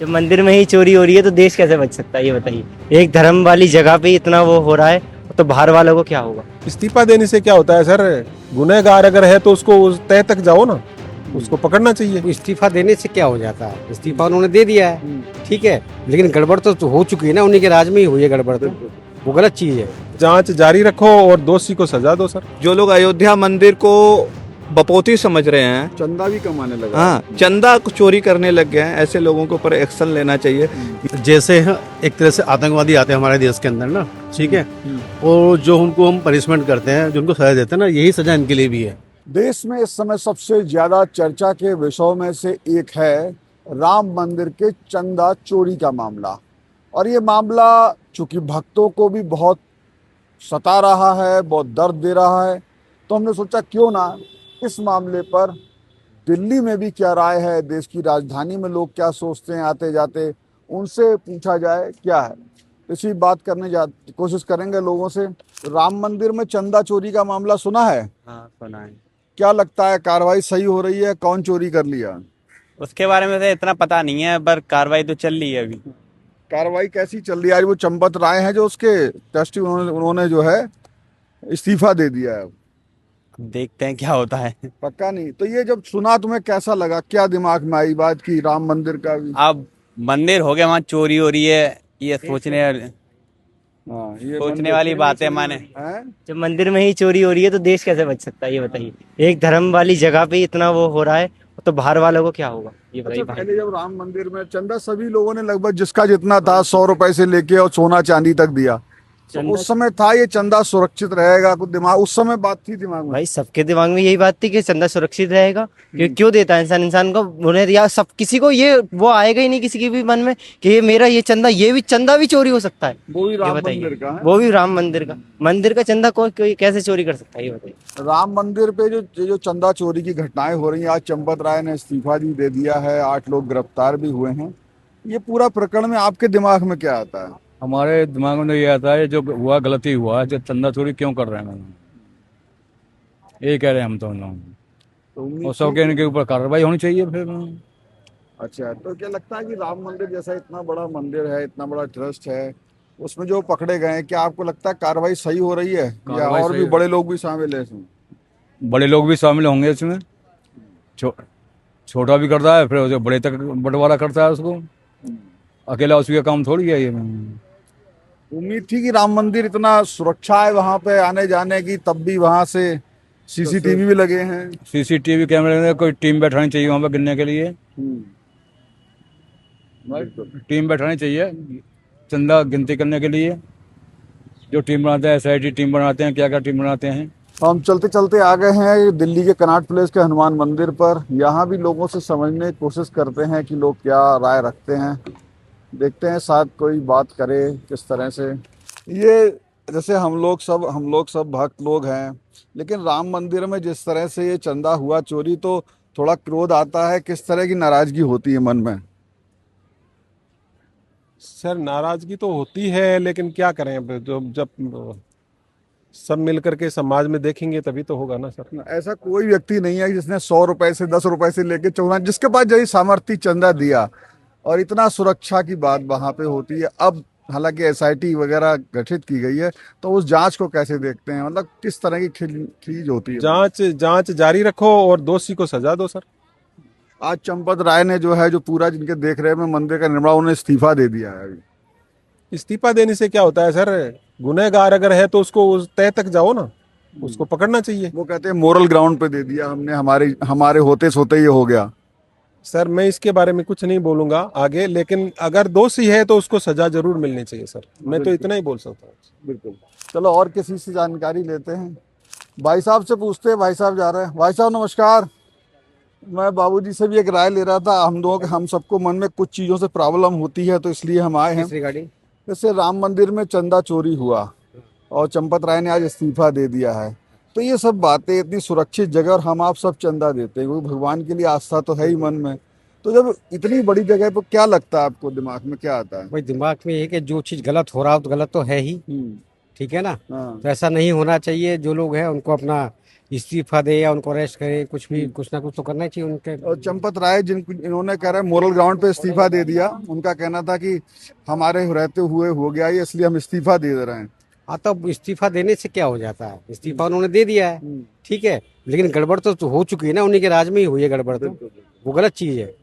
जब मंदिर में ही चोरी हो रही है तो देश कैसे बच सकता है, ये बताइए। एक धर्म वाली जगह पे इतना वो हो रहा है तो बाहर वालों को क्या होगा। इस्तीफा देने से क्या होता है सर? गुनहगार अगर है तो उसको उस तह तक जाओ ना, उसको पकड़ना चाहिए। इस्तीफा देने से क्या हो जाता है? इस्तीफा उन्होंने दे दिया है, ठीक है, लेकिन गड़बड़ तो हो चुकी है ना, उन्हीं के राज में ही हुई है गड़बड़, तो वो गलत चीज है। जांच जारी रखो और दोषी को सजा दो सर। जो लोग अयोध्या मंदिर को बपोती समझ रहे हैं, चंदा भी कमाने लगा। हाँ, चंदा को चोरी करने लग गए हैं, ऐसे लोगों के ऊपर एक्शन लेना चाहिए। जैसे एक तरह से आतंकवादी आते हैं हमारे देश के अंदर ना, ठीक है, और जो उनको हम पनिशमेंट करते हैं, जो उनको सजा देते हैं ना, यही सजा इनके लिए भी है। देश में इस समय सबसे ज्यादा चर्चा के विषयों में से एक है राम मंदिर के चंदा चोरी का मामला। और ये मामला चूंकि भक्तों को भी बहुत सता रहा है, बहुत दर्द दे रहा है, तो हमने सोचा क्यों ना इस मामले पर दिल्ली में भी क्या राय है, देश की राजधानी में लोग क्या सोचते हैं आते जाते, उनसे पूछा जाए क्या है। इसी बात करने कोशिश करेंगे लोगों से। राम मंदिर में चंदा चोरी का मामला सुना है? हाँ, सुना है। क्या लगता है कार्रवाई सही हो रही है? कौन चोरी कर लिया? उसके बारे में तो इतना पता नहीं है, पर कार्रवाई तो चल रही है अभी। कार्रवाई कैसी चल रही है? आज वो चंपत राय हैं जो उसके ट्रस्टी, उन्होंने जो है इस्तीफा दे दिया है। देखते हैं क्या होता है। पक्का नहीं। तो ये जब सुना तुम्हें कैसा लगा? क्या दिमाग में आई बात की राम मंदिर का भी? अब मंदिर हो गया, वहाँ चोरी हो रही है, ये सोचने हाँ, ये सोचने वाली बात है। माने हैं? जब मंदिर में ही चोरी हो रही है तो देश कैसे बच सकता है, ये बताइए। एक धर्म वाली जगह पे इतना वो हो रहा है तो बाहर वालों को क्या होगा, ये अच्छा, बताइए। पहले जब राम मंदिर में चंदा सभी लोगों ने लगभग जिसका जितना था 100 रुपए से लेके और सोना चांदी तक दिया, तो उस समय था ये चंदा सुरक्षित रहेगा? कुछ दिमाग उस समय बात थी दिमाग में? भाई सबके दिमाग में यही बात थी कि चंदा सुरक्षित रहेगा। क्यों देता है इंसान इंसान को, उन्हें या सब किसी को ये वो आएगा ही नहीं किसी के भी मन में कि ये मेरा ये चंदा, ये भी चंदा भी चोरी हो सकता है। वो भी ये राम बताइए। मंदिर का है? वो भी राम मंदिर का चंदा कोई कैसे चोरी कर सकता है, ये बताइए। राम मंदिर पे जो चंदा चोरी की घटनाएं हो रही हैं, आज चंपत राय ने इस्तीफा भी दे दिया है, 8 लोग गिरफ्तार भी हुए हैं। ये पूरा प्रकरण में आपके दिमाग में क्या आता है? हमारे दिमाग में तो ये आता है जो हुआ गलती हुआ, जो चंदा चोरी क्यों कर रहे हैं, यही कह रहे हैं हम तो लोग। तो उम्मीद और सबके इनके ऊपर कार्रवाई होनी चाहिए फिर। अच्छा, तो क्या लगता है कि राम मंदिर जैसा इतना बड़ा मंदिर है, इतना बड़ा ट्रस्ट है, उसमें जो पकड़े गए हैं, क्या आपको लगता है कार्रवाई सही हो रही है या कार्रवाई और सही भी है। बड़े लोग भी शामिल है इसमें? बड़े लोग भी शामिल होंगे इसमें। छोटा भी करता है, फिर जो बड़े तक बंटवारा करता है उसको, अकेला उसका काम थोड़ी है ये। उम्मीद थी कि राम मंदिर इतना सुरक्षा है वहां पे आने जाने की, तब भी वहां से सीसीटीवी भी लगे हैं। सीसीटीवी कैमरे में कोई टीम बैठानी चाहिए वहां पर गिनने के लिए, टीम बैठानी चाहिए चंदा गिनती करने के लिए। जो टीम बनाते हैं, एसआईटी टीम बनाते हैं, क्या क्या टीम बनाते हैं। हम चलते चलते आ गए हैं दिल्ली के कनॉट प्लेस के हनुमान मंदिर पर। यहाँ भी लोगों से समझने की कोशिश करते हैं कि लोग क्या राय रखते हैं। देखते हैं शायद कोई बात करे किस तरह से। ये जैसे हम लोग सब भक्त लोग हैं, लेकिन राम मंदिर में जिस तरह से ये चंदा हुआ चोरी, तो थोड़ा क्रोध आता है। किस तरह की नाराजगी होती है मन में? सर नाराजगी तो होती है, लेकिन क्या करें, अब जब सब मिल करके समाज में देखेंगे तभी तो होगा ना सर। ऐसा कोई व्यक्ति नहीं है जिसने 100 रुपए से 10 रुपए से लेके 14, जिसके पास जैसी सामर्थ्य चंदा दिया, और इतना सुरक्षा की बात वहां पे होती है। अब हालांकि एसआईटी वगैरह गठित की गई है, तो उस जांच को कैसे देखते हैं? मतलब किस तरह की खीज होती है? जांच जारी रखो और दोषी को सजा दो सर। आज चंपत राय ने जो है, जो पूरा जिनके देख रेख में मंदिर का निर्माण, उन्हें इस्तीफा दे दिया है अभी। इस्तीफा देने से क्या होता है सर? गुनहगार अगर है तो उसको उस तह तक जाओ ना, उसको पकड़ना चाहिए। वो कहते हैं मोरल ग्राउंड पे दे दिया हमने, हमारे होते सोते ये हो गया। सर मैं इसके बारे में कुछ नहीं बोलूंगा आगे, लेकिन अगर दोषी है तो उसको सजा जरूर मिलनी चाहिए सर। मैं तो इतना ही बोल सकता हूँ। बिल्कुल। चलो और किसी से जानकारी लेते हैं। भाई साहब से पूछते हैं। भाई साहब जा रहे हैं। भाई साहब नमस्कार। मैं बाबूजी से भी एक राय ले रहा था। हम सबको मन में कुछ चीज़ों से प्रॉब्लम होती है, तो इसलिए हम आए हैं। जैसे राम मंदिर में चंदा चोरी हुआ और चंपत राय ने आज इस्तीफा दे दिया है, तो ये सब बातें, इतनी सुरक्षित जगह और हम आप सब चंदा देते हैं, क्योंकि भगवान के लिए आस्था तो है ही मन में। तो जब इतनी बड़ी जगह पर, क्या लगता है आपको, दिमाग में क्या आता है? भाई दिमाग में ये कि जो चीज गलत हो रहा हो तो गलत तो है ही, ठीक है ना। हाँ। तो ऐसा नहीं होना चाहिए। जो लोग हैं उनको अपना इस्तीफा दे या उनको अरेस्ट करे, कुछ भी कुछ ना कुछ तो करना चाहिए उनके। और चंपत राय जिनको इन्होंने कह रहे हैं मोरल ग्राउंड पे इस्तीफा दे दिया, उनका कहना था कि हमारे रहते हुए हो गया ये, इसलिए हम इस्तीफा दे रहे हैं। हाँ, तब इस्तीफा देने से क्या हो जाता है, इस्तीफा उन्होंने दे दिया है, ठीक है, लेकिन गड़बड़ तो हो चुकी है ना, उन्हीं के राज में ही हुई है गड़बड़, तो वो गलत चीज है।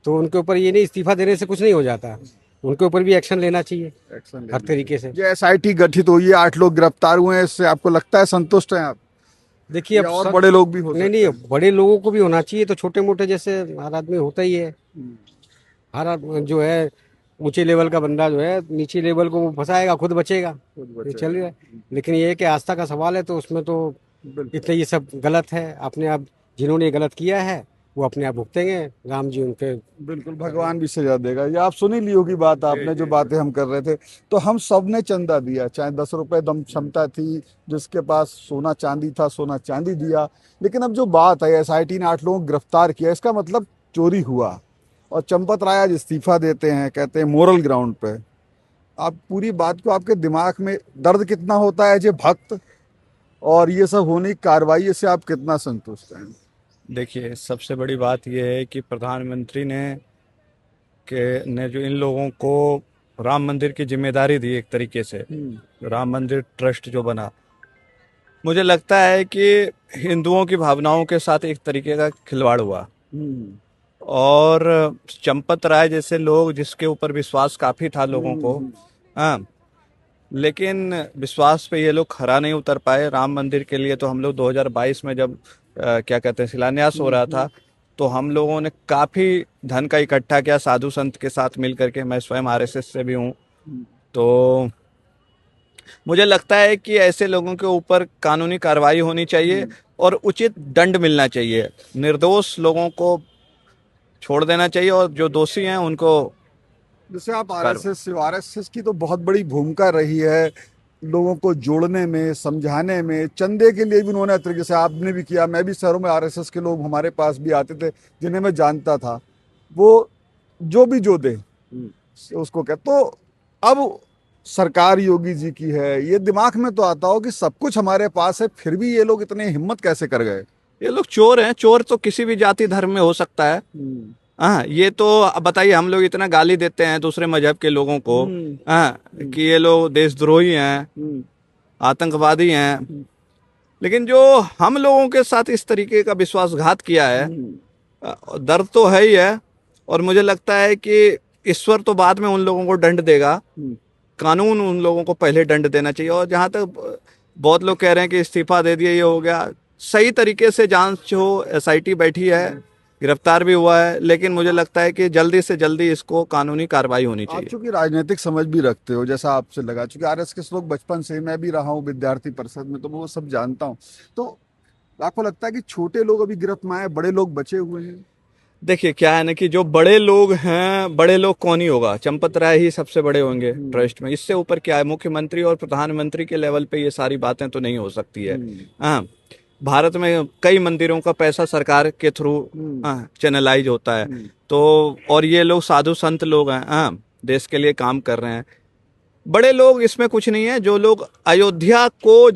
तो उनके ऊपर ये नहीं, इस्तीफा देने से कुछ नहीं हो जाता, उनके ऊपर भी एक्शन लेना चाहिए हर तरीके से। ये एसआईटी गठित हुई है, 8 लोग गिरफ्तार हुए हैं, इससे आपको लगता है संतुष्ट हैं आप? देखिए अब या और बड़े लोग भी हो नहीं सकते नहीं, हैं? बड़े लोगों को भी होना चाहिए, तो छोटे मोटे जैसे हर आदमी होता ही है, जो है ऊंचे लेवल का बंदा जो है नीचे लेवल को वो फंसाएगा, खुद बचेगा, ये चल रहा है। लेकिन ये है कि आस्था का सवाल है, तो उसमें तो इतना ये सब गलत है, अपने आप जिन्होंने ये गलत किया है वो अपने आप भुगतेंगे, राम जी उनके। बिल्कुल, भगवान भी सजा देगा। ये आप सुनी ली होगी बात आपने, जो बातें हम कर रहे थे। तो हम सब ने चंदा दिया, चाहे 10 रुपए दम क्षमता थी, जिसके पास सोना चांदी था सोना चांदी दिया। लेकिन अब जो बात है, एसआईटी ने 8 लोगों को गिरफ्तार किया, इसका मतलब चोरी हुआ। और चंपत राय आज इस्तीफा देते हैं, कहते हैं मोरल ग्राउंड पे। आप पूरी बात को, आपके दिमाग में दर्द कितना होता है, जो भक्त और ये सब होने की कार्रवाई से आप कितना संतुष्ट हैं? देखिए, सबसे बड़ी बात यह है कि प्रधानमंत्री ने जो इन लोगों को राम मंदिर की जिम्मेदारी दी, एक तरीके से राम मंदिर ट्रस्ट जो बना, मुझे लगता है कि हिंदुओं की भावनाओं के साथ एक तरीके का खिलवाड़ हुआ। और चंपत राय जैसे लोग, जिसके ऊपर विश्वास काफ़ी था लोगों को, हाँ, लेकिन विश्वास पे ये लोग खरा नहीं उतर पाए। राम मंदिर के लिए तो हम लोग 2022 में जब क्या कहते हैं शिलान्यास हो रहा था, तो हम लोगों ने काफ़ी धन का इकट्ठा किया साधु संत के साथ मिल करके। मैं स्वयं आरएसएस से भी हूँ, तो मुझे लगता है कि ऐसे लोगों के ऊपर कानूनी कार्रवाई होनी चाहिए और उचित दंड मिलना चाहिए। निर्दोष लोगों को छोड़ देना चाहिए और जो दोषी हैं उनको। जैसे आप आरएसएस की तो बहुत बड़ी भूमिका रही है लोगों को जोड़ने में, समझाने में, चंदे के लिए भी उन्होंने तरीके से, आपने भी किया। मैं भी शहरों में आरएसएस के लोग हमारे पास भी आते थे जिन्हें मैं जानता था, वो जो भी जो दे उसको कह। तो अब सरकार योगी जी की है, ये दिमाग में तो आता हो कि सब कुछ हमारे पास है, फिर भी ये लोग इतने हिम्मत कैसे कर गए? ये लोग चोर हैं। चोर तो किसी भी जाति धर्म में हो सकता है। हाँ, ये तो अब बताइए, हम लोग इतना गाली देते हैं दूसरे मजहब के लोगों को, हाँ, कि ये लोग देशद्रोही हैं, आतंकवादी हैं, लेकिन जो हम लोगों के साथ इस तरीके का विश्वासघात किया है, दर्द तो है ही है। और मुझे लगता है कि ईश्वर तो बाद में उन लोगों को दंड देगा, कानून उन लोगों को पहले दंड देना चाहिए। और जहाँ तक बहुत लोग कह रहे हैं कि इस्तीफा दे दिया, ये हो गया, सही तरीके से जांच हो, एसआईटी बैठी है, गिरफ्तार भी हुआ है, लेकिन मुझे लगता है कि जल्दी से जल्दी इसको कानूनी कार्रवाई होनी चाहिए। आप चूंकि राजनीतिक समझ भी रखते हो, जैसा आपसे लगा, चूंकि आरएसएस के लोग बचपन से, मैं भी रहा हूँ विद्यार्थी परिषद में, तो मैं वो सब जानता हूँ। तो आपको लगता है कि छोटे लोग अभी गिरफ्त में आए, बड़े लोग बचे हुए हैं? देखिए, क्या है ना कि जो बड़े लोग हैं, बड़े लोग कौन ही होगा, चंपत राय ही सबसे बड़े होंगे ट्रस्ट में। इससे ऊपर क्या है, मुख्यमंत्री और प्रधानमंत्री के लेवल पे ये सारी बातें तो नहीं हो सकती है। हाँ, भारत में कई मंदिरों का पैसा सरकार के थ्रू चैनलाइज होता है, तो और ये लोग साधु संत लोग हैं, हाँ, देश के लिए काम कर रहे हैं। बड़े लोग इसमें कुछ नहीं है। जो लोग अयोध्या को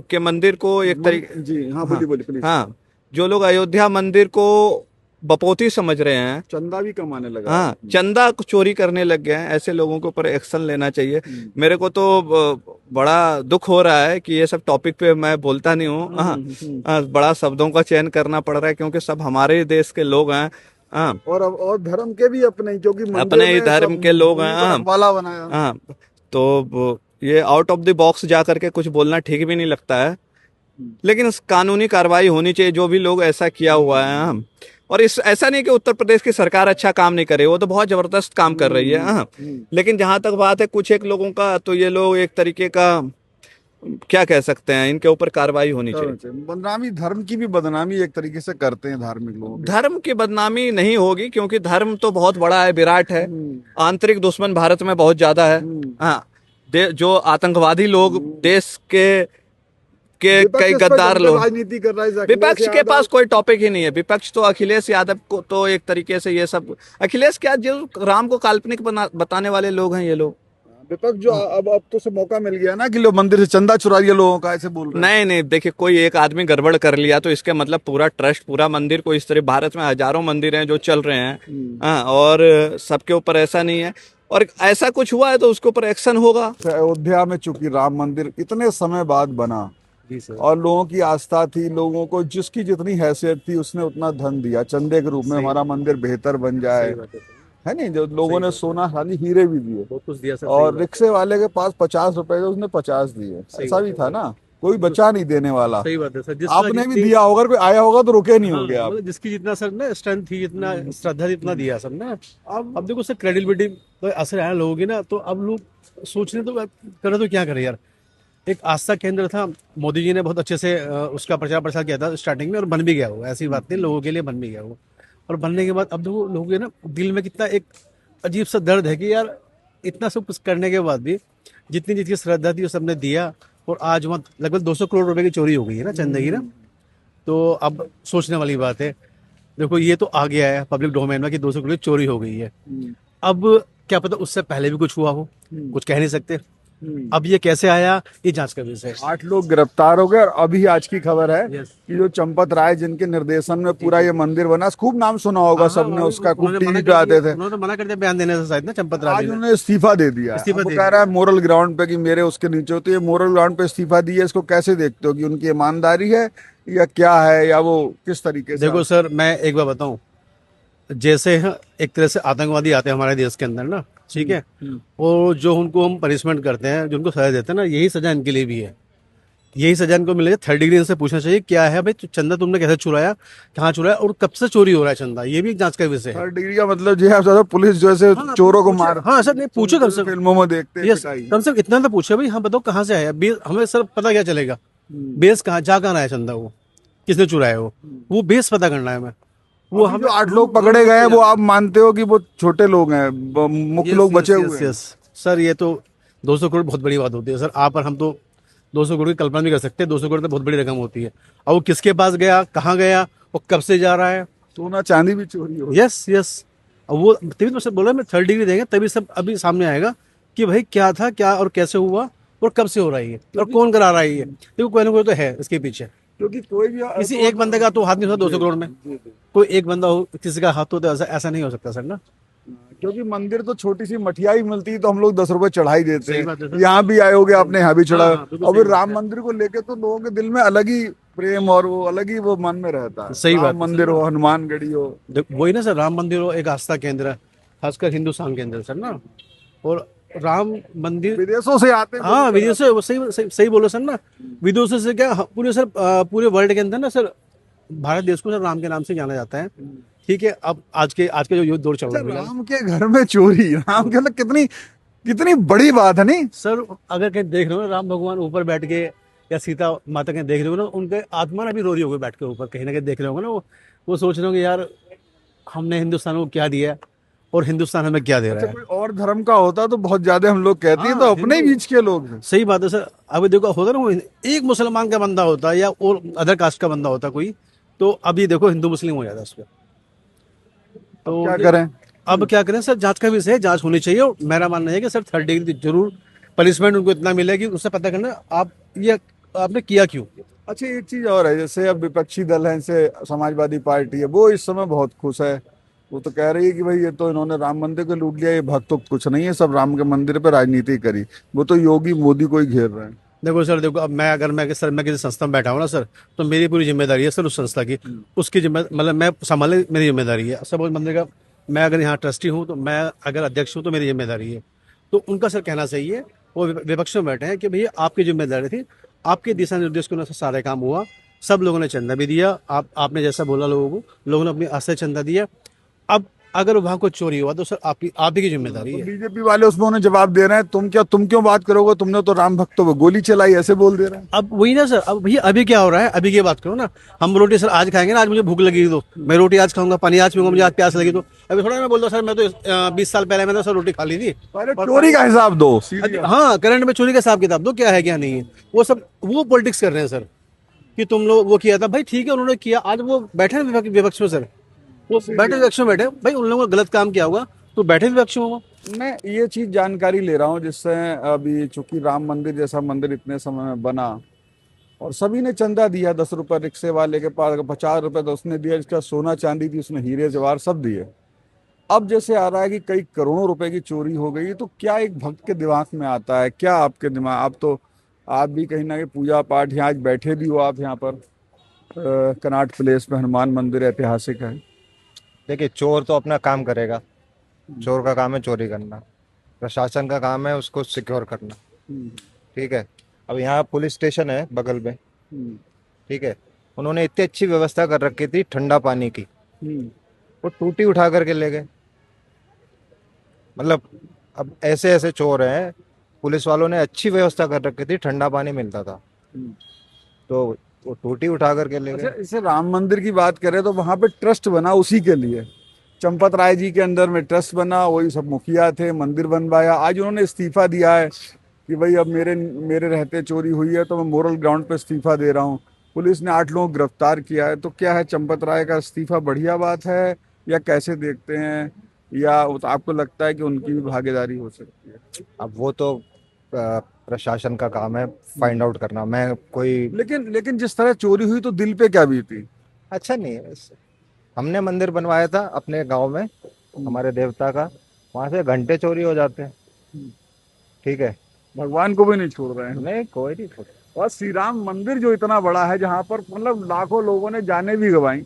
के मंदिर को एक तरीके, जी हाँ, बोलिए बोलिए प्लीज। हाँ, जो लोग अयोध्या मंदिर को बपोती समझ रहे हैं, चंदा भी कमाने लगा, हाँ, चंदा चोरी करने लग गए हैं, ऐसे लोगों के ऊपर एक्शन लेना चाहिए। मेरे को तो बड़ा दुख हो रहा है कि ये सब टॉपिक पे मैं बोलता नहीं हूँ। हाँ, बड़ा शब्दों का चयन करना पड़ रहा है, क्योंकि सब हमारे देश के लोग हैं। हाँ, और धर्म के भी अपने, क्योंकि अपने ही धर्म के लोग हैं। हाँ, वाला बनाया। हाँ, तो ये आउट ऑफ द बॉक्स जा करके कुछ बोलना ठीक भी नहीं लगता है, लेकिन कानूनी कार्रवाई होनी चाहिए जो भी लोग ऐसा किया हुआ है। हाँ, और इस ऐसा नहीं कि उत्तर प्रदेश की सरकार अच्छा काम नहीं करे, वो तो बहुत जबरदस्त काम कर रही है। हाँ, लेकिन जहां तक बात है कुछ एक लोगों का, तो ये लोग एक तरीके का क्या कह सकते हैं, इनके ऊपर कार्रवाई होनी चाहिए। बदनामी, धर्म की भी बदनामी एक तरीके से करते हैं धार्मिक लोग। धर्म की बदनामी नहीं होगी, क्योंकि धर्म तो बहुत बड़ा है, विराट है। आंतरिक दुश्मन भारत में बहुत ज्यादा है। हाँ, जो आतंकवादी लोग देश के कई गद्दार लोग, राजनीति कर रहा है। विपक्ष के पास कोई टॉपिक ही नहीं है। विपक्ष तो अखिलेश यादव को तो एक तरीके से ये सब, अखिलेश क्या, जो राम को काल्पनिक बताने वाले लोग हैं ये लोग। विपक्ष जो अब तो से मौका मिल गया ना कि लोग मंदिर से चंदा चुरा लिया लोगों का, ऐसे बोल रहे हैं। नहीं नहीं, देखिए कोई एक आदमी गड़बड़ कर लिया तो इसके मतलब पूरा ट्रस्ट, पूरा मंदिर को इस तरह, भारत में हजारों मंदिर हैं जो चल रहे हैं, हाँ, और सबके ऊपर ऐसा नहीं है, और ऐसा कुछ हुआ है तो उसके ऊपर एक्शन होगा। अयोध्या में चूंकि राम मंदिर इतने समय बाद बना और लोगों की आस्था थी, लोगों को जिसकी जितनी हैसियत थी उसने उतना धन दिया चंदे के रूप में, हमारा मंदिर बेहतर बन जाए, है नहीं, जो लोगों ने सोना खाली हीरे भी दिए, बहुत कुछ दिया सर। और रिक्शे वाले के पास 50 रुपए थे, उसने 50 दिए, ऐसा भी था ना, कोई बचा नहीं देने वाला। सही बात है सर। आपने भी दिया होगा, कोई आया होगा तो रुके नहीं होगे आप। मतलब जिसकी जितना सर ना स्ट्रेंथ थी, जितना श्रद्धा थी, इतना दिया सब ना। अब देखो सर, क्रेडिबिलिटी तो असर आया लोगों की ना, तो अब लोग सोचने तो करे तो क्या करे यार। एक आस्था केंद्र था, मोदी जी ने बहुत अच्छे से उसका प्रचार प्रसार किया था स्टार्टिंग में, और बन भी गया वो, ऐसी बात नहीं, लोगों के लिए बन भी गया वो। और बनने के बाद अब देखो लोगों के ना दिल में कितना एक अजीब सा दर्द है कि यार इतना सब कुछ करने के बाद भी जितनी जितनी श्रद्धा थी वो सबने दिया, और आज वहाँ लगभग 200 करोड़ रुपए की चोरी हो गई है ना चंदे की ना। तो अब सोचने वाली बात है, देखो ये तो आ गया है पब्लिक डोमेन में कि 200 करोड़ की चोरी हो गई है। अब क्या पता उससे पहले भी कुछ हुआ हो, कुछ कह नहीं सकते। अब ये कैसे आया, ये जांच का विषय है। 8 लोग गिरफ्तार हो गए, और अभी आज की खबर है Yes. कि जो चंपत राय जिनके निर्देशन में पूरा ये मंदिर बना, खूब नाम सुना होगा सबने उसका, खूब टीवी पे आते थे। उन्होंने मना कर दिया बयान देने से शायद ना चंपत राय आज ने। उन्होंने इस्तीफा दे दिया है। इस्तीफा अब वो दे कह रहा है मोरल ग्राउंड पे कि मेरे उसके नीचे होती है, मोरल ग्राउंड पे इस्तीफा दिया, इसको कैसे देखते हो कि उनकी ईमानदारी है या क्या है, या वो किस तरीके से? देखो सर, मैं एक बार बताऊं, जैसे एक तरह से आतंकवादी आते हैं हमारे देश के अंदर ना, ठीक है, और जो उनको हम पनिशमेंट करते हैं, जो उनको सजा देते हैं ना, यही सजा इनके लिए भी है। यही सजा इनको मिले। 3rd डिग्री से पूछना चाहिए क्या है भाई, चंदा तुमने कैसे चुराया, कहाँ चुराया, और कब से चोरी हो रहा है चंदा, ये भी एक जांच का विषय है। 3rd डिग्री का मतलब जो है ज्यादा पुलिस जो है चोरों को मार, हाँ सर, नहीं पूछो कम से कम, फिल्मों में देखते हैं यस, पिटाई। कम से कम इतना तो पूछे भाई, हम बताओ कहाँ से आया बेस, हमें सर पता क्या चलेगा बेस कहाँ जा कहाँ रहा है चंदा, वो किसने चुराया, वो बेस पता करना है हमें। वो अभी हम जो 8 लोग पकड़े गए हैं, वो आप मानते हो कि वो छोटे लोग हैं, मुख्य लोग बचे हुए हैं? सर ये तो 200 करोड़ बहुत बड़ी बात होती है सर। आप और हम तो 200 करोड़ की कल्पना भी कर सकते हैं। 200 करोड़ तो बहुत बड़ी रकम होती है। और वो किसके पास गया, कहाँ गया, वो कब से जा रहा है। सोना चांदी भी चोरी हो। यस यस, अब वो तभी तो सर बोला मैं 3rd डिग्री देंगे, तभी सब अभी सामने आएगा कि भाई क्या था, क्या और कैसे हुआ, और कब से हो रहा है ये, और कौन करा रहा है ये। देखो कोई ना कोई तो है इसके पीछे, क्योंकि कोई भी किसी एक बंदे का तो हाथ नहीं होता 200 करोड़ में। कोई एक बंदा हो, किसी का हाथ हो, तो ऐसा नहीं हो सकता सर ना। क्योंकि मंदिर तो छोटी सी मठियाई मिलती है तो हम लोग 10 रुपए चढ़ाई देते सही बात है हैं। सर। यहाँ भी आए होगे आपने, यहाँ भी चढ़ाया। हाँ, बिल्कुल और सही फिर राम मंदिर को लेके तो लोगों के दिल में अलग ही प्रेम और वो अलग ही वो मन में रहता है। सही बात राम है, मंदिर हो, हनुमानगढ़ी हो, वही ना सर, राम मंदिर हो एक आस्था केंद्र है, खासकर हिंदुस्तान के अंदर सर ना। और राम मंदिर विदेशों से आते हैं। हाँ विदेशों से, वो सही बोलो सर ना। विदेशों से क्या, पूरे सर पूरे वर्ल्ड के अंदर ना सर, भारत देश को सर राम के नाम से जाना जाता है। ठीक है, अब आज के जो युद्ध दौर चल रहा है, राम के घर में चोरी, राम के कितनी कितनी बड़ी बात है नहीं सर। अगर कहीं देख रहे हो ना, राम भगवान ऊपर बैठ के, या सीता माता कहीं देख रहे हो ना, उनके आत्मा ना भी रो रही होगी बैठ के ऊपर, कहीं ना कहीं देख रहे होंगे ना, वो सोच रहे होंगे यार हमने हिंदुस्तान को क्या दिया है, और हिंदुस्तान हमें क्या दे रहा है। कोई और धर्म का होता तो बहुत ज्यादा हम लोग कहते हैं, तो अपने ही बीच के लोग हैं। सही बात है सर। अभी देखो होता ना, वो एक मुसलमान का बंदा होता है या और अदर कास्ट का बंदा होता कोई, तो अभी देखो हिंदू मुस्लिम हो जाता है उस पर। तो क्या करें? अब क्या करें सर, जांच का विषय है, जांच होनी चाहिए। और मेरा मानना है कि सर 3rd डिग्री जरूर पनिशमेंट उनको इतना मिले कि उससे पता करना आप ये आपने किया क्यों। अच्छा, एक चीज और है, जैसे अब विपक्षी दल है, जैसे समाजवादी पार्टी है, वो इस समय बहुत खुश है। वो तो कह रही है कि भाई ये तो इन्होंने राम मंदिर को लूट लिया, ये भक्त तो कुछ नहीं है, सब राम के मंदिर पे राजनीति करी। वो तो योगी मोदी को ही घेर रहे हैं। देखो सर, देखो अब मैं किसी संस्था में बैठा हूँ ना सर, तो मेरी पूरी जिम्मेदारी है सर उस संस्था की, उसकी मतलब मैं संभालने मेरी जिम्मेदारी है। सब मंदिर का मैं अगर यहाँ ट्रस्टी हूँ, तो मैं अगर अध्यक्ष हूँ तो मेरी जिम्मेदारी है। तो उनका सर कहना सही है, वो विपक्ष में बैठे हैं कि भैया आपकी जिम्मेदारी थी, आपके दिशा निर्देश के अनुसार सारा काम हुआ, सब लोगों ने चंदा भी दिया, आपने जैसा बोला लोगों ने अपनी आस्था चंदा दिया। अब अगर वहाँ को चोरी हुआ तो सर आप ही की जिम्मेदारी है। बीजेपी वाले उसमें उन्हें जवाब दे रहे हैं, तुम क्यों बात करोगे, तुमने तो राम भक्तों को गोली चलाई, ऐसे बोल दे रहे हैं। अब वही ना सर, अब भैया अभी क्या हो रहा है, अभी की बात करो ना। हम रोटी सर आज खाएंगे ना, आज मुझे भूख लगी तो मैं रोटी आज खाऊंगा, पानी आज पीऊंगा, मुझे आज प्यास लगी तो। अभी थोड़ा मैं बोलता सर मैं तो 20 साल पहले मैंने सर रोटी खा ली थी। चोरी का हिसाब दो। हाँ, करंट में चोरी का हिसाब किताब दो, क्या है क्या नहीं है। वो सब वो पॉलिटिक्स कर रहे हैं सर, कि तुम लोग वो किया था भाई, ठीक है उन्होंने किया, आज वो बैठे हैं विपक्ष में सर, वो बैठे विपक्ष में बैठे भाई, उन लोगों ने गलत काम किया होगा तो बैठे विपक्ष में वो। मैं ये चीज जानकारी ले रहा हूँ जिससे अभी चूंकि राम मंदिर जैसा मंदिर इतने समय में बना और सभी ने चंदा दिया, 10 रुपए रिक्शे वाले के पास, 50 रुपए तो उसने दिया, जिसका सोना चांदी थी उसने हीरे जवाहर सब दिए। अब जैसे आ रहा है कि कई करोड़ों रुपए की चोरी हो गई, तो क्या एक भक्त के दिमाग में आता है, क्या आपके दिमाग, आप भी कहीं ना कहीं पूजा पाठ, यहाँ आज बैठे भी हो आप यहाँ पर कनॉट प्लेस में, हनुमान मंदिर ऐतिहासिक है। देखिए, चोर तो अपना काम करेगा, चोर का काम है चोरी करना, प्रशासन का काम है उसको सिक्योर करना। ठीक है, अब यहाँ पुलिस स्टेशन है बगल में, ठीक है, उन्होंने इतनी अच्छी व्यवस्था कर रखी थी ठंडा पानी की, वो टूटी उठा करके ले गए। मतलब अब ऐसे ऐसे चोर हैं, पुलिस वालों ने अच्छी व्यवस्था कर रखी थी, ठंडा पानी मिलता था, तो वो टूटी उठा करके ले अच्छा, गए। इसे राम मंदिर की बात करें तो वहां पे ट्रस्ट बना उसी के लिए, चंपत राय जी के अंदर में ट्रस्ट बना, वही सब मुखिया थे, मंदिर बनवाया। आज उन्होंने इस्तीफा दिया है कि भाई अब मेरे मेरे रहते चोरी हुई है तो मैं मोरल ग्राउंड पे इस्तीफा दे रहा हूँ। पुलिस ने 8 लोगों को गिरफ्तार किया है, तो क्या है चंपत राय का इस्तीफा बढ़िया बात है या कैसे देखते हैं, या तो आपको लगता है कि उनकी भी भागीदारी हो सकती है? अब वो तो प्रशासन का काम है फाइंड आउट करना, मैं कोई लेकिन जिस तरह चोरी हुई तो दिल पे क्या बीती? अच्छा नहीं है। हमने मंदिर बनवाया था अपने गांव में, हमारे देवता का, वहां से घंटे चोरी हो जाते हैं। ठीक है, भगवान को भी नहीं छोड़ रहे हैं। नहीं कोई नहीं छोड़। और श्री राम मंदिर जो इतना बड़ा है, जहाँ पर मतलब लाखों लोगों ने जाने भी गंवाई,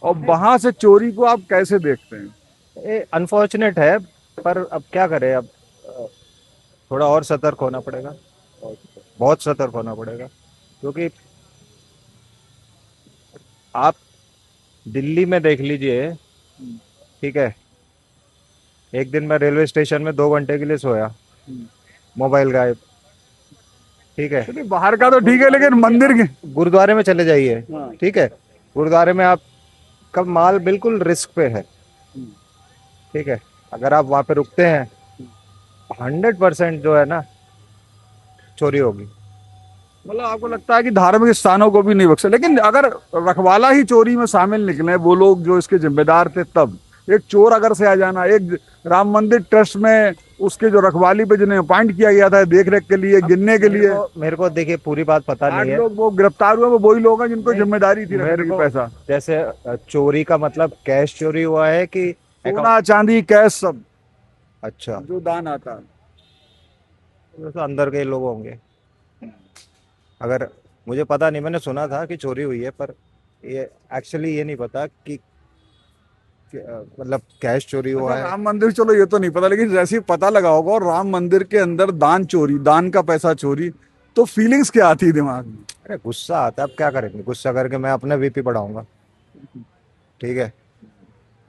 और वहां से चोरी को आप कैसे देखते हैं? ये अनफॉर्चुनेट है, पर अब क्या करें, अब थोड़ा और सतर्क होना पड़ेगा, बहुत सतर्क होना पड़ेगा, क्योंकि आप दिल्ली में देख लीजिए, ठीक है, एक दिन मैं रेलवे स्टेशन में 2 घंटे के लिए सोया, मोबाइल गायब। ठीक है, चलिए बाहर का तो ठीक है, लेकिन मंदिर के गुरुद्वारे में चले जाइए, हाँ। ठीक है, गुरुद्वारे में आपका माल बिल्कुल रिस्क पे है। ठीक है, अगर आप वहां पे रुकते हैं 100% जो है ना चोरी होगी। मतलब आपको लगता है कि धार्मिक स्थानों को भी नहीं बख्शा, लेकिन अगर रखवाला ही चोरी में शामिल निकले, वो लोग जो इसके जिम्मेदार थे, तब एक चोर अगर से आ जाना, एक राम मंदिर ट्रस्ट में उसके जो रखवाली पे जिन्हें अपॉइंट किया गया था देख रेख के लिए, गिनने के लिए, मेरे को देखिए पूरी बात पता 8 नहीं है। लोग वो गिरफ्तार हुए, वो वही लोग हैं जिनको नहीं, जिम्मेदारी थी मेरे रखने की को पैसा। जैसे चोरी का मतलब कैश चोरी हुआ है कि सोना चांदी कैश सब अच्छा, जो दान आता है। तो अंदर के लोग होंगे। अगर मुझे पता नहीं, मैंने सुना था कि चोरी हुई है, पर ये एक्चुअली ये नहीं पता कि मतलब कैश चोरी हुआ है। राम मंदिर चलो ये तो नहीं पता, लेकिन जैसे ही पता लगा होगा और राम मंदिर के अंदर दान चोरी, दान का पैसा चोरी, तो फीलिंग्स क्या आती है दिमाग में? अरे गुस्सा आता है, अब क्या करेंगे, गुस्सा करके मैं अपना बीपी बढ़ाऊंगा। ठीक है,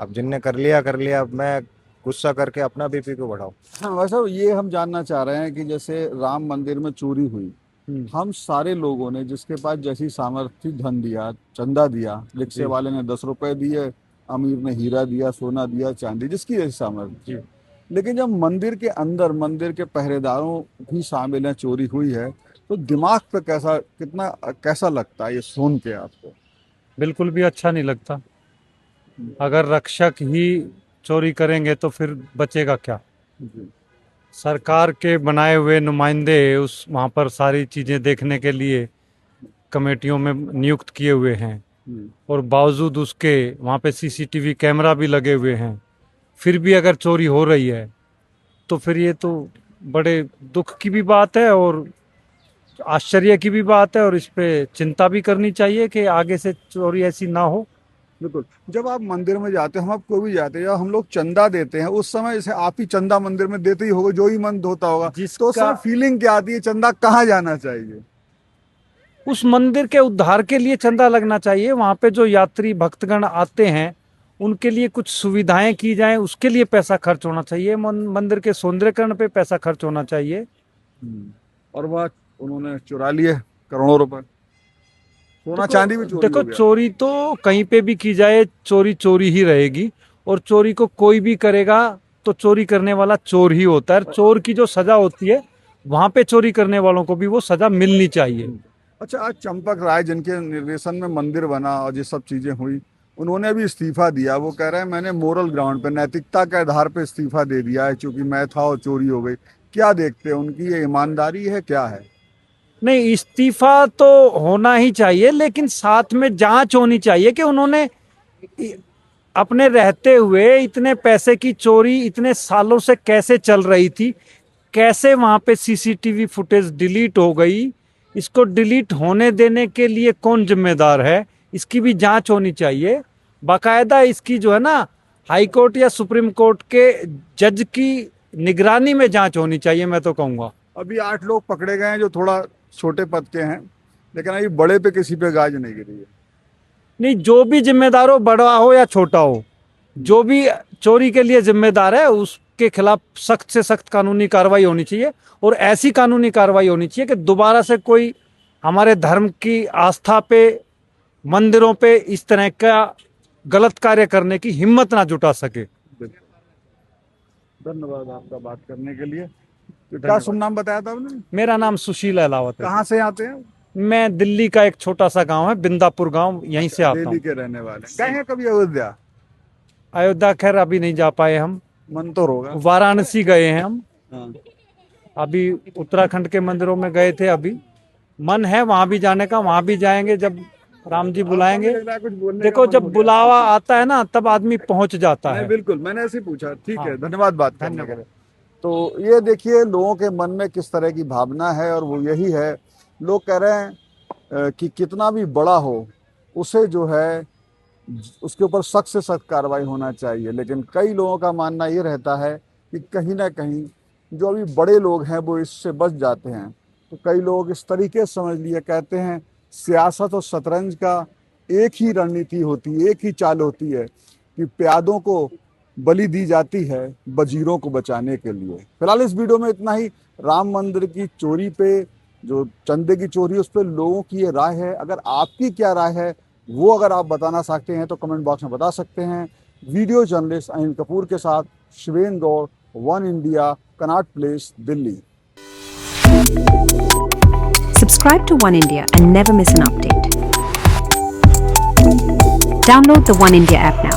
अब जिनने कर लिया, अब मैं गुस्सा करके अपना बीपी क्यों बढ़ाऊं? हाँ, वैसे ये हम जानना चाह रहे हैं कि जैसे राम मंदिर में चोरी हुई, हम सारे लोगों ने जिसके पास जैसी सामर्थ्य धन दिया, चंदा दिया, रिक्शे वाले ने 10 रुपए दिए, अमीर ने हीरा दिया, सोना दिया, चांदी, जिसकी जैसी सामर्थ्य। लेकिन जब मंदिर के अंदर मंदिर के पहरेदारों भी शामिल हैं, चोरी हुई है, तो दिमाग पे कैसा लगता है ये सुन के आपको? बिल्कुल भी अच्छा नहीं लगता। अगर रक्षक ही चोरी करेंगे तो फिर बचेगा क्या? सरकार के बनाए हुए नुमाइंदे उस वहाँ पर सारी चीज़ें देखने के लिए कमेटियों में नियुक्त किए हुए हैं, और बावजूद उसके वहाँ पे सीसीटीवी कैमरा भी लगे हुए हैं, फिर भी अगर चोरी हो रही है तो फिर ये तो बड़े दुख की भी बात है और आश्चर्य की भी बात है, और इस पे चिंता भी करनी चाहिए कि आगे से चोरी ऐसी ना हो। बिल्कुल, जब आप मंदिर में जाते हो, हम आप कोई भी जाते हैं, या हम लोग चंदा देते हैं, उस समय जैसे आप ही चंदा मंदिर में देते ही होगा, जो ही मन होता होगा, तो उस समय फीलिंग क्या आती है, चंदा कहाँ जाना चाहिए? उस मंदिर के उद्धार के लिए चंदा लगना चाहिए। वहाँ पे जो यात्री भक्तगण आते हैं उनके लिए कुछ सुविधाएं की जाएं, उसके लिए पैसा खर्च होना चाहिए। मंदिर के सौंदर्यकरण पे पैसा खर्च होना चाहिए। और वह उन्होंने चुरा लिए करोड़ों रुपए, सोना चांदी भी चोरी देखो, हो गया। चोरी तो कहीं पे भी की जाए, चोरी चोरी ही रहेगी, और चोरी को कोई भी करेगा तो चोरी करने वाला चोर ही होता है। चोर की जो सजा होती है, वहां पे चोरी करने वालों को भी वो सजा मिलनी चाहिए। अच्छा, आज चंपक राय जिनके निर्देशन में मंदिर बना और ये सब चीजें हुई, उन्होंने अभी इस्तीफा दिया। वो कह रहे हैं मैंने मोरल ग्राउंड पे, नैतिकता के आधार पे इस्तीफा दे दिया है क्योंकि मैं था और चोरी हो गई। क्या देखते हैं, उनकी ये ईमानदारी है, क्या है? नहीं, इस्तीफा तो होना ही चाहिए, लेकिन साथ में जांच होनी चाहिए कि उन्होंने अपने रहते हुए इतने पैसे की चोरी इतने सालों से कैसे चल रही थी, कैसे वहां पे सीसीटीवी फुटेज डिलीट हो गई, इसको डिलीट होने देने के लिए कौन जिम्मेदार है, इसकी भी जांच होनी चाहिए। बाकायदा इसकी जो है ना हाई कोर्ट या सुप्रीम कोर्ट के जज की निगरानी में जांच होनी चाहिए, मैं तो कहूँगा। अभी 8 लोग पकड़े गए हैं जो थोड़ा छोटे पद के हैं, लेकिन अभी बड़े पे किसी पे गाज नहीं गिरी है। नहीं, जो भी जिम्मेदार हो, बड़ा हो या छोटा हो, जो भी चोरी के लिए जिम्मेदार है उसके खिलाफ सख्त से सख्त कानूनी कार्रवाई होनी चाहिए। और ऐसी कानूनी कार्रवाई होनी चाहिए कि दोबारा से कोई हमारे धर्म की आस्था पे, मंदिरों पे इस तरह का गलत कार्य करने की हिम्मत ना जुटा सके। धन्यवाद आपका बात करने के लिए। तो क्या शुभ नाम बताया था आपने? मेरा नाम सुशील अहलावत है। कहाँ से आते हैं? मैं दिल्ली का एक छोटा सा गांव है बिंदापुर गांव, यहीं से आता दिल्ली हूँ। के रहने वाले। गए हैं कभी अयोध्या? अयोध्या खैर अभी नहीं जा पाए हम, मन तो होगा। वाराणसी गए हैं हम, हाँ। अभी उत्तराखंड के मंदिरों में गए थे, अभी मन है वहां भी जाने का, वहां भी जाएंगे जब राम जी बुलाएंगे। देखो, जब बुलावा आता है ना तब आदमी पहुंच जाता है। बिल्कुल, मैंने ऐसे ही पूछा। ठीक है, हाँ। धन्यवाद बात करने के लिए। तो ये देखिए लोगों के मन में किस तरह की भावना है, और वो यही है, लोग कह रहे हैं कि कितना भी बड़ा हो उसे जो है उसके ऊपर सख्त से सख्त कार्रवाई होना चाहिए। लेकिन कई लोगों का मानना ये रहता है कि कहीं ना कहीं जो अभी बड़े लोग हैं वो इससे बच जाते हैं। तो कई लोग इस तरीके से समझ लिए, कहते हैं सियासत और शतरंज का एक ही रणनीति होती है, एक ही चाल होती है कि प्यादों को बलि दी जाती है वजीरों को बचाने के लिए। फिलहाल इस वीडियो में इतना ही। राम मंदिर की चोरी पे, जो चंदे की चोरी, उस पर लोगों की ये राय है। अगर आपकी क्या राय है वो अगर आप बताना चाहते हैं तो कमेंट बॉक्स में बता सकते हैं। वीडियो जर्नलिस्ट अनिल कपूर के साथ Shiven Gaur, one India, Connaught Place, Delhi. Subscribe to One India and never miss an update. Download the One India app now.